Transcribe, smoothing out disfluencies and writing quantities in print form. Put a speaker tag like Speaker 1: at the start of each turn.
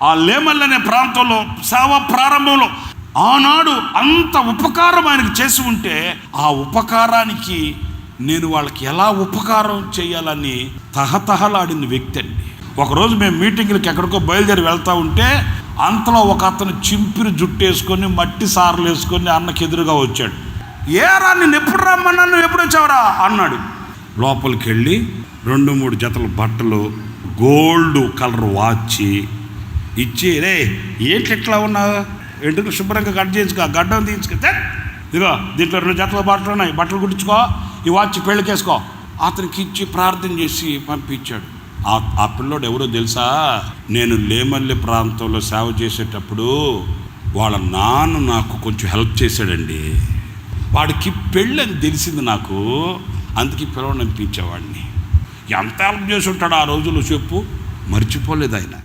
Speaker 1: ఆ లేమల్ అనే ప్రాంతంలో సేవ ప్రారంభంలో ఆనాడు అంత ఉపకారం ఆయనకు చేసి ఉంటే, ఆ ఉపకారానికి నేను వాళ్ళకి ఎలా ఉపకారం చేయాలని తహతహలాడిన వ్యక్తి అండి. ఒకరోజు మేము మీటింగ్లకి ఎక్కడికో బయలుదేరి వెళ్తూ ఉంటే, అంతలో ఒక అతను చింపిరి జుట్టు వేసుకొని మట్టి సార్లు వేసుకొని అన్నకి ఎదురుగా వచ్చాడు. ఏరా నేను ఎప్పుడు రమ్మన్నా, నువ్వు ఎప్పుడు వచ్చావురా అన్నాడు. లోపలికి వెళ్ళి 2-3 జతల బట్టలు, గోల్డ్ కలర్ వాచ్ ఇచ్చి, రే ఏంటి ఇట్లా ఉన్నావు, ఎందుకు శుభ్రంగా కట్ చేయించుకో, గడ్డం తీయించుకో, ఇదిగో దీంట్లో 2 జతల బట్టలు ఉన్నాయి, బట్టలు కుట్టించుకో, ఈ వాచ్ పెళ్ళికేసుకో, అతనికి ఇచ్చి ప్రార్థన చేసి పంపించాడు. ఆ పిల్లోడు ఎవరో తెలుసా? నేను లేమల్లి ప్రాంతంలో సేవ చేసేటప్పుడు వాళ్ళ నాన్న నాకు కొంచెం హెల్ప్ చేశాడండి. వాడికి పెళ్ళని తెలిసింది నాకు, అందుకే పిల్లవాడిని అనిపించేవాడిని. ఎంత హెల్ప్ చేసి ఉంటాడు ఆ రోజుల్లో చెప్పు, మర్చిపోలేదు ఆయన.